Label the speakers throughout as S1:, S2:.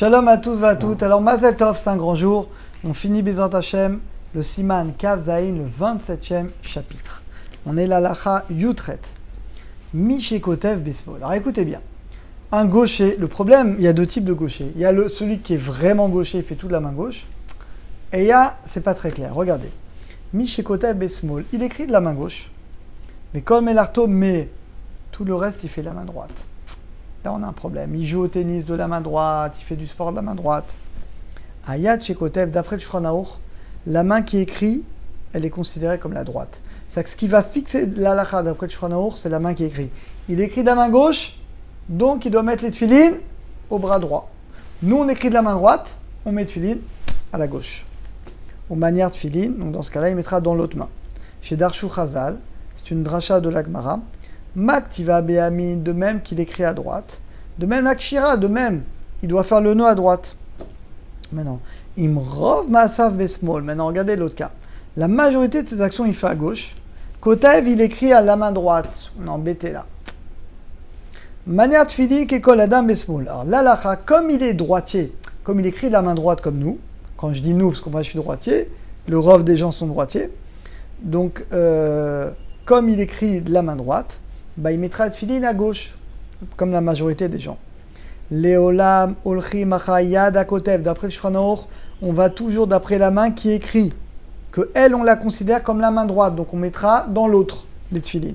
S1: Shalom à tous et à toutes. Alors, Mazel Tov, c'est un grand jour. On finit Bezrat Hashem, le Siman Kav Zayin, le 27e chapitre. On est l'Alacha Yutret. Mishekotev Besmol. Alors, écoutez bien. Un gaucher, le problème, il y a deux types de gauchers. Il y a celui qui est vraiment gaucher, il fait tout de la main gauche. Et il y a, c'est pas très clair, regardez. Mishekotev Besmol, il écrit de la main gauche. Mais comme Melarto, mais tout le reste, il fait de la main droite. Là, on a un problème. Il joue au tennis de la main droite, il fait du sport de la main droite. Ayat Shekotev, d'après le Shulchan Aruch, la main qui écrit, elle est considérée comme la droite. C'est-à-dire que ce qui va fixer l'alacha d'après le Shulchan Aruch, c'est la main qui écrit. Il écrit de la main gauche, donc il doit mettre les tefilines au bras droit. Nous, on écrit de la main droite, on met tefilines à la gauche. Aux manières de tefilines, donc dans ce cas-là, il mettra dans l'autre main. Chez Darshu Chazal, c'est une dracha de l'Agmara. Maktiva Be'amin, de même qu'il écrit à droite. De même Akshira, de même, il doit faire le nœud à droite. Maintenant, Imrov Ma'asav Besmol. Maintenant, regardez l'autre cas. La majorité de ses actions, il fait à gauche. Kotev, il écrit à la main droite. On est embêté là. Maniat Tfilin Kekol Adam Besmol. Alors, l'alacha, comme il est droitier, comme il écrit de la main droite comme nous, quand je dis nous, parce que moi je suis droitier, le rov des gens sont droitiers, donc, comme il écrit de la main droite, bah, il mettra le tefilin à gauche, comme la majorité des gens. Leolam, Olchi, Machayad, Akotev, d'après le Shulchan Aruch, on va toujours d'après la main qui écrit, que elle, on la considère comme la main droite, donc on mettra dans l'autre les tefilin.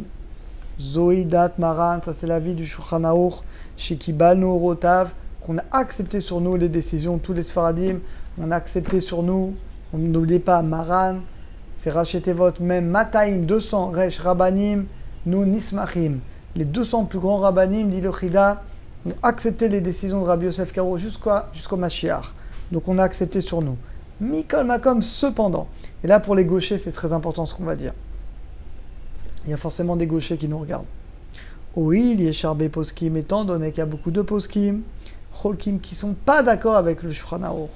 S1: Zoïdat, Maran, ça c'est l'avis du Shulchan Aruch, Shekibal, Rotav, qu'on a accepté sur nous les décisions, tous les Sfaradim, on a accepté sur nous, on n'oublie pas Maran, c'est Rachetevot, même Mataim, 200, Resh, Rabbanim, nous Nismachim. Les 200 plus grands Rabbanim, dit le Chida, ont accepté les décisions de Rabbi Yosef Karo jusqu'au Mashiach. Donc on a accepté sur nous. Mikol Makom, cependant. Et là, pour les gauchers, c'est très important ce qu'on va dire. Il y a forcément des gauchers qui nous regardent. Oui, Yesharbe Poskim, étant donné qu'il y a beaucoup de Poskim, Cholkim, qui ne sont pas d'accord avec le Shulchan Aruch.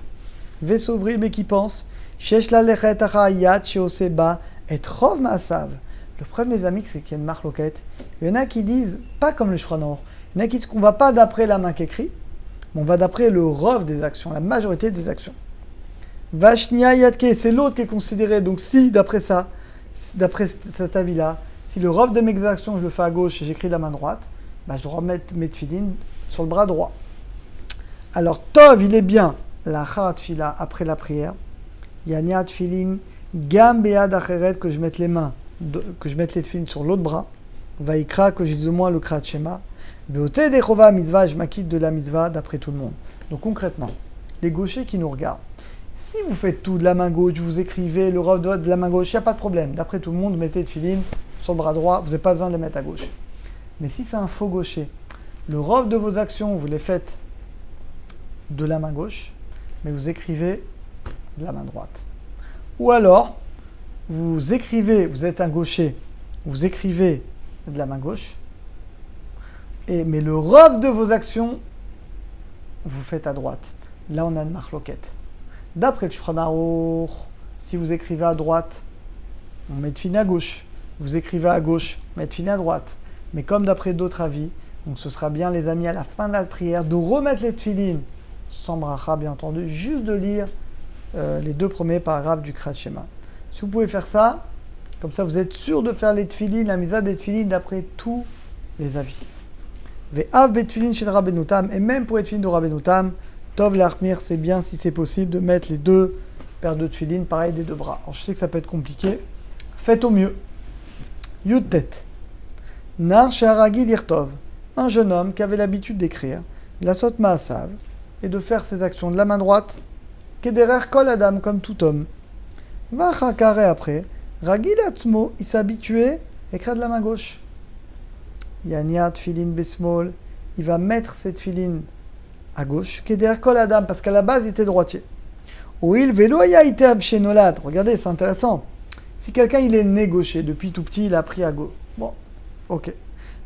S1: Vesovri, mais qui pensent Shesh la lechet achayat sheoseba et rov ma'asav. Le problème, les amis, c'est qu'il y a une marloquette. Il y en a qui disent, pas comme le Shulchan Aruch, il y en a qui disent qu'on ne va pas d'après la main qui écrit, mais on va d'après le rov des actions, la majorité des actions. Vashnia yadke, c'est l'autre qui est considéré. Donc si, d'après ça, d'après cet avis-là, si le rov de mes actions, je le fais à gauche et j'écris de la main droite, bah, je dois mettre mes tefilines sur le bras droit. Alors, Tov, il est bien, la charat fila, après la prière, Yania tefilin, gam bead acheret, que je mette les mains, que je mette les tefilines sur l'autre bras, Vaikra, que je dise au moins le krat shema, veote dechova mitzvah, je m'acquitte de la mitzvah d'après tout le monde. Donc concrètement, les gauchers qui nous regardent, si vous faites tout de la main gauche, vous écrivez le rov de la main gauche, il n'y a pas de problème. D'après tout le monde, mettez les tefilines sur le bras droit, vous n'avez pas besoin de les mettre à gauche. Mais si c'est un faux gaucher, le rov de vos actions, vous les faites de la main gauche, mais vous écrivez de la main droite. Ou alors, vous écrivez, vous êtes un gaucher, vous écrivez de la main gauche, mais le rov de vos actions, vous faites à droite. Là, on a une marloquette. D'après le Shulchan Aruch, si vous écrivez à droite, on met tefilin à gauche. Vous écrivez à gauche, on met tefilin à droite. Mais comme d'après d'autres avis, donc ce sera bien, les amis, à la fin de la prière, de remettre les tefilines sans bracha, bien entendu, juste de lire les deux premiers paragraphes du Krat Shema. Si vous pouvez faire ça, comme ça vous êtes sûr de faire les tefilines, la misa des tefilines d'après tous les avis. Ve'av betfilin shel Rabbeinu Tam, et même pour les tefilines de Rabbeinu Tam, Tov l'achmir, c'est bien si c'est possible de mettre les deux paires de tefilines, pareil des deux bras. Alors je sais que ça peut être compliqué, faites au mieux. Yud-tet. Nar she'haragi lirtov, un jeune homme qui avait l'habitude d'écrire, la sot ma'asav, et de faire ses actions de la main droite, kederer kol adam, comme tout homme. Vacha carré après, ragil atzmo, il s'est habitué à écrire de la main gauche. Yania tfilin besmol, il va mettre cette tefilin à gauche, kederer kol adam, parce qu'à la base il était droitier. Oil velo ya ite abshenolad, regardez, c'est intéressant. Si quelqu'un il est né gaucher, depuis tout petit il a appris à gauche. Bon, ok.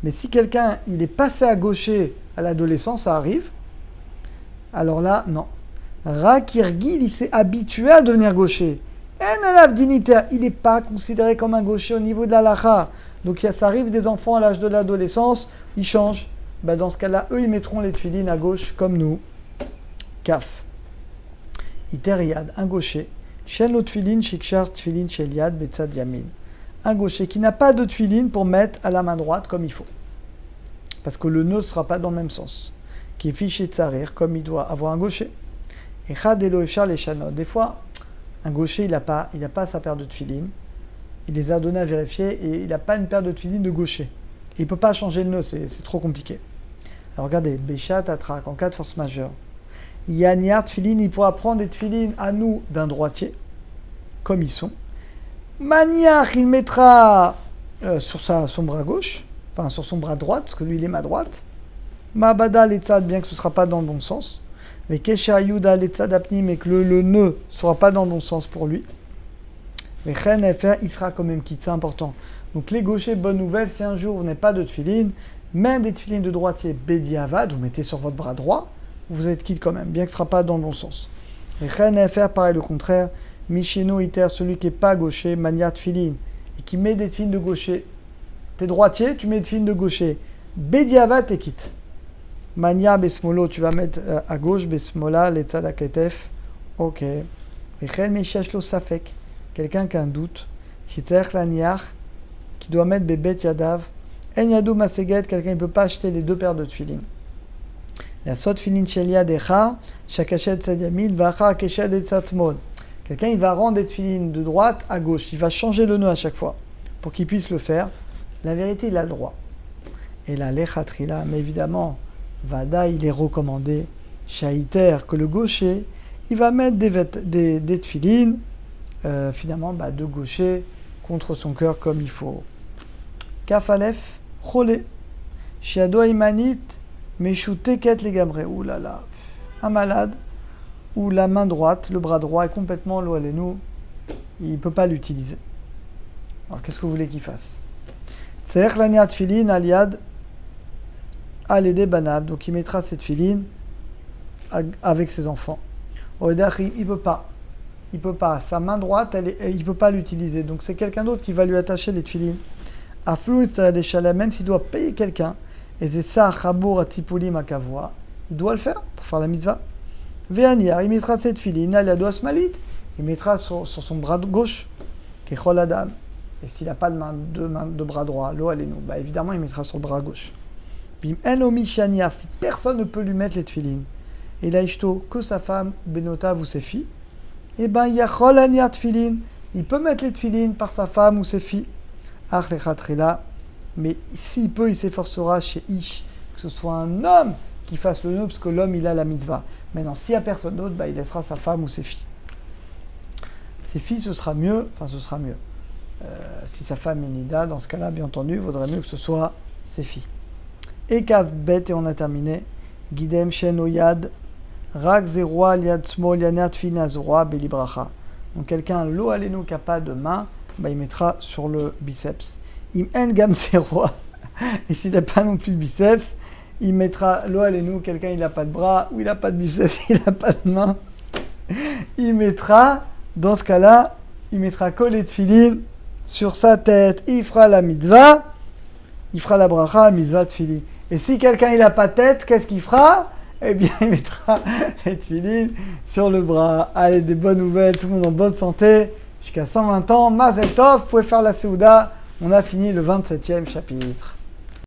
S1: Mais si quelqu'un il est passé à gaucher à l'adolescence, ça arrive. Alors là, non. Rakirgil, il s'est habitué à devenir gaucher. En alav diniter, il n'est pas considéré comme un gaucher au niveau de la lacha. Donc ça arrive des enfants à l'âge de l'adolescence, ils changent. Dans ce cas-là, eux, ils mettront les tefilines à gauche comme nous. Kaf. Iter yad, un gaucher. Shen lo tfilin shikshar tfilin shel yad betzad yamin. Un gaucher qui n'a pas de tfilin pour mettre à la main droite comme il faut. Parce que le nœud ne sera pas dans le même sens. Qui est fiché tsarir, comme il doit avoir un gaucher. Et chad elo efshar les shanot. Des fois, un gaucher, il n'a pas sa paire de tfilin. Il les a donnés à vérifier et il n'a pas une paire de tfilin de gaucher. Et il ne peut pas changer le nœud, c'est trop compliqué. Alors regardez, Béchat Atrak, en cas de force majeure. Yaniar tfilin, il pourra prendre des tfilin à nous d'un droitier, comme ils sont. Maniach, il mettra sur son bras gauche, enfin sur son bras droit, parce que lui il est ma droite. Mabada letzad, bien que ce ne sera pas dans le bon sens. Mais Kesha Yuda letzad apni, mais que le nœud ne sera pas dans le bon sens pour lui. Mais Chen FR, il sera quand même quitte, c'est important. Donc les gauchers, bonne nouvelle, si un jour vous n'avez pas de tfilin, même des tfilin de droitier, Bediavad, vous mettez sur votre bras droit, vous êtes quitte quand même, bien que ce ne sera pas dans le bon sens. Et Chen FR, pareil, le contraire. Michino Iter, celui qui n'est pas gaucher, Mania tfilin, et qui met des tfilin de gaucher. T'es droitier, tu mets des tfilin de gaucher. Bediavad, t'es quitte. Mania besmolo, tu vas mettre à gauche, besmola, letzad aketef. Ok. Et Chen Meshashlo Safek, quelqu'un qui a un doute. Chitzer laniach, qui doit mettre bebet yadav. En yadou maseget, quelqu'un ne peut pas acheter les deux paires de tfilin. La sot tfilin shel yad echa, shakachet tzad yamin, vacha keshet tzad smol. Quelqu'un, il va rendre des tfilin de droite à gauche. Il va changer le nœud à chaque fois pour qu'il puisse le faire. La vérité, il a le droit. Et la lechatrila, mais évidemment, Vada, il est recommandé, shaiter, que le gaucher, il va mettre des tfilin, finalement, de gaucher contre son cœur comme il faut. Kafalef, cholé, shiado imanit, meshu teket legamre. Ouh là là, un malade où la main droite, le bras droit est complètement lo alenu, il ne peut pas l'utiliser. Alors qu'est-ce que vous voulez qu'il fasse? Tserech laniat tfilin aliad alédé banab, donc il mettra cette tfilin avec ses enfants. Oedach, il ne peut pas. Sa main droite, il ne peut pas l'utiliser. Donc c'est quelqu'un d'autre qui va lui attacher les tfilin. Aflou, même s'il doit payer quelqu'un, et c'est ça, chabour atipulim akavoa, il doit le faire pour faire la mitzvah. Ve'aniar, il mettra cette tfilin, aliado asmalit, il mettra sur son bras gauche, kechol adam. Et s'il n'a pas de bras droit, lo alenu, évidemment il mettra sur le bras gauche. Bim enomi shaniar, si personne ne peut lui mettre les tfilin, et la ishto, que sa femme, benota ou ses filles, yachol aniar tfilin, il peut mettre les tfilin par sa femme ou ses filles. Ach lechatrila, mais s'il peut, il s'efforcera chez Ish, que ce soit un homme qui fasse le nœud, parce que l'homme il a la mitzvah. Maintenant, s'il n'y a personne d'autre, il laissera sa femme ou ses filles. Ses filles, ce sera mieux. Si sa femme est nida, dans ce cas-là, bien entendu, il vaudrait mieux que ce soit ses filles. Et kav bet, et on a terminé. Gidem shen oyad, rak zeroa liad smol yanat fin azoroa belibracha. Donc quelqu'un, lo alenu, qui n'a pas de main, il mettra sur le biceps. Im en gam zeroa. Et s'il n'a pas non plus de biceps, il mettra lo alenu, quelqu'un il n'a pas de bras, ou il n'a pas de biceps, il n'a pas de main. Il mettra, dans ce cas-là, il mettra collé de tfilin sur sa tête. Il fera la mitzvah, il fera la bracha, mitzvah tfilin. Et si quelqu'un il n'a pas de tête, qu'est-ce qu'il fera? Eh bien, il mettra les tfilin sur le bras. Allez, des bonnes nouvelles, tout le monde en bonne santé. Jusqu'à 120 ans, Mazel Tov, vous pouvez faire la Seouda. On a fini le 27e chapitre.